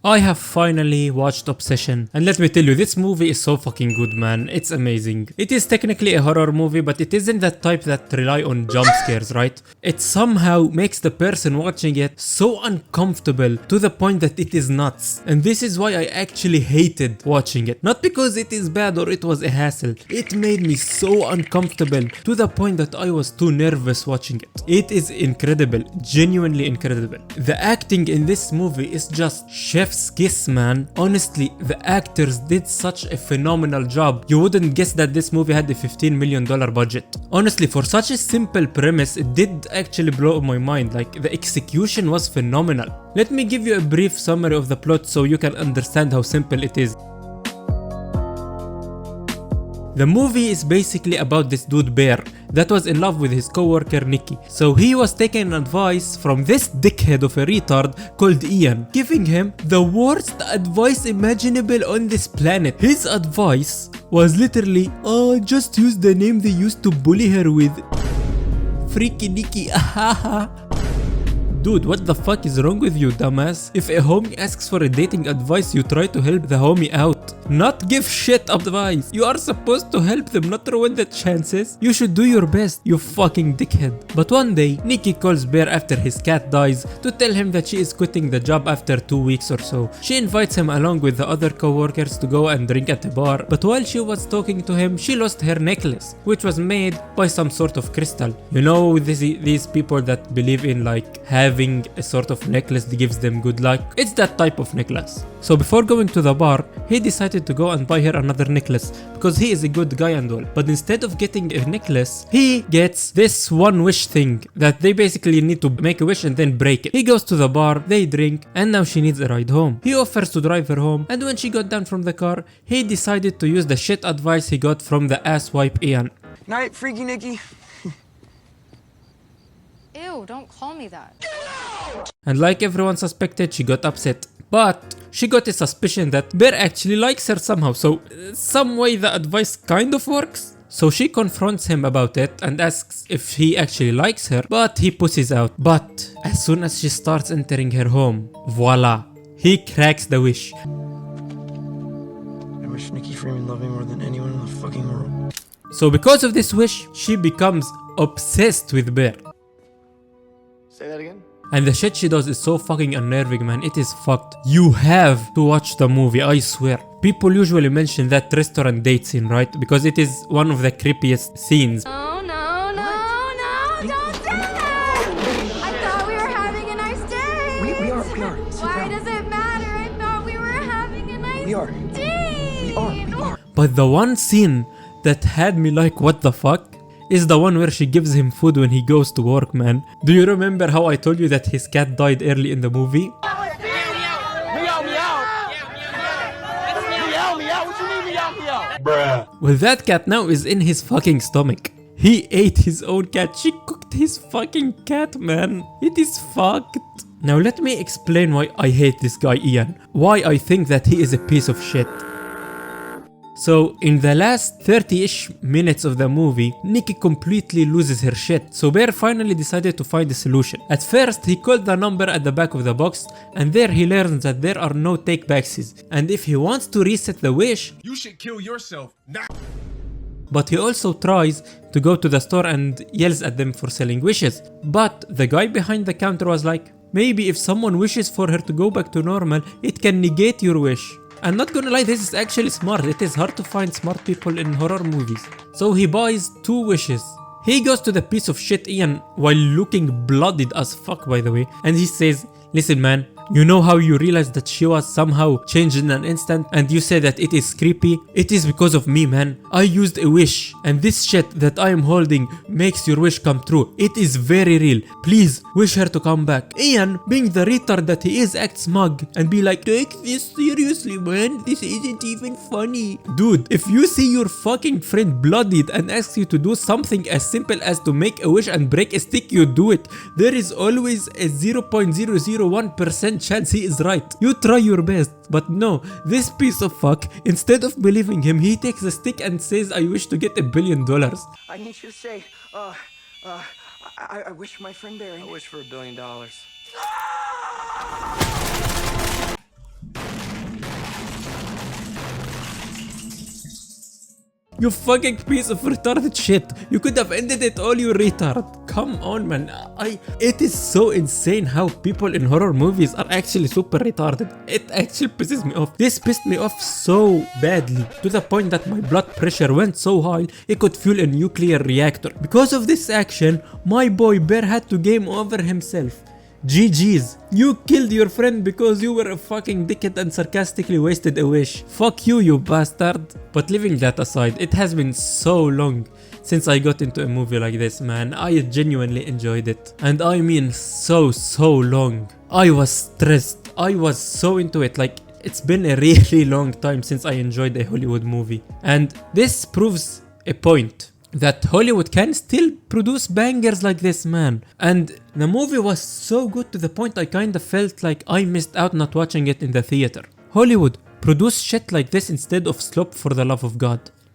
I have finally watched Obsession, and let me tell you, this movie is so fucking good, man. It's amazing. It is technically a horror movie, but it isn't that type that rely on jump scares, right? It somehow makes the person watching it so uncomfortable to the point that it is nuts. And this is why I actually hated watching it. Not because it is bad or it was a hassle. It made me so uncomfortable to the point that I was too nervous watching it. It is incredible, genuinely incredible. The acting in this movie is just chef's kiss, man. Honestly, the actors did such a phenomenal job. You wouldn't guess that this movie had a $15 million budget. Honestly, for such a simple premise, it did actually blow my mind. Like, the execution was phenomenal. Let me give you a brief summary of the plot so you can understand how simple it is. The movie is basically about this dude Bear that was in love with his co-worker Nikki. So he was taking advice from this dickhead of a retard called Ian, giving him the worst advice imaginable on this planet. His advice was literally, just use the name they used to bully her with. Freaky Nikki, Dude, what the fuck is wrong with you, dumbass? If a homie asks for a dating advice, you try to help the homie out, not give shit advice. You are supposed to help them, not ruin the chances. You should do your best, you fucking dickhead. But one day, Nikki calls Bear after his cat dies to tell him that she is quitting the job after 2 weeks or so. She invites him along with the other co-workers to go and drink at a bar, but while she was talking to him, she lost her necklace, which was made by some sort of crystal. You know, these people that believe in like having a sort of necklace that gives them good luck. It's that type of necklace. So before going to the bar, he decided to go and buy her another necklace because he is a good guy and all. But instead of getting a necklace, he gets this one wish thing that they basically need to make a wish and then break it. He goes to the bar, they drink, and now she needs a ride home. He offers to drive her home, and when she got down from the car, he decided to use the shit advice he got from the asswipe Ian. Night, Freaky Nikki. Ew, don't call me that. And like everyone suspected, she got upset. But she got a suspicion that Bear actually likes her somehow, so some way the advice kind of works. So she confronts him about it and asks if he actually likes her, but he pushes out. But as soon as she starts entering her home, voila, he cracks the wish. I wish Nikki Freeman loved me more than anyone in the fucking world. So because of this wish, she becomes obsessed with Bear. Say that again? And the shit she does is so fucking unnerving, man. It is fucked. You have to watch the movie, I swear. People usually mention that restaurant date scene, right? Because it is one of the creepiest scenes. Oh, no, don't say that! I thought we were having a nice day! We are. Why does it matter? I thought we were having a nice day! We are. But the one scene that had me like, what the fuck? Is the one where she gives him food when he goes to work, man. Do you remember how I told you that his cat died early in the movie? Bruh. Well, that cat now is in his fucking stomach. He ate his own cat. She cooked his fucking cat, man. It is fucked. Now let me explain why I hate this guy Ian. Why I think that he is a piece of shit. So in the last 30-ish minutes of the movie, Nikki completely loses her shit. So Bear finally decided to find a solution. At first, he called the number at the back of the box, and there he learns that there are no take-backsies. And if he wants to reset the wish, you should kill yourself now. But he also tries to go to the store and yells at them for selling wishes. But the guy behind the counter was like, maybe if someone wishes for her to go back to normal, it can negate your wish. I'm not gonna lie, this is actually smart. It is hard to find smart people in horror movies. So he buys 2 wishes. He goes to the piece of shit Ian while looking bloodied as fuck, by the way, and he says, listen man, you know how you realized that she was somehow changed in an instant and you said that it is creepy? It is because of me, man. I used a wish and this shit that I am holding makes your wish come true. It is very real. Please wish her to come back. Ian, being the retard that he is, acts smug and be like, take this seriously, man. This isn't even funny. Dude, if you see your fucking friend bloodied and asks you to do something as simple as to make a wish and break a stick, you do it. There is always a 0.001% chance he is right. You try your best. But no, this piece of fuck, instead of believing him, he takes a stick and says, I wish to get $1 billion. I need you to say, I wish my friend Barry. I wish for $1 billion. You fucking piece of retarded shit. You could have ended it all, you retard. Come on, man. It is so insane how people in horror movies are actually super retarded. It actually pisses me off. This pissed me off so badly to the point that my blood pressure went so high it could fuel a nuclear reactor. Because of this action, my boy Bear had to game over himself. GG's. You killed your friend because you were a fucking dickhead and sarcastically wasted a wish. Fuck you, you bastard. But leaving that aside, it has been so long since I got into a movie like this, man. I genuinely enjoyed it. And I mean so long. I was stressed. I was so into it. Like, it's been a really long time since I enjoyed a Hollywood movie. And this proves a point. That Hollywood can still produce bangers like this, man. And the movie was so good to the point I kinda felt like I missed out not watching it in the theater. Hollywood, produce shit like this instead of slop, for the love of God.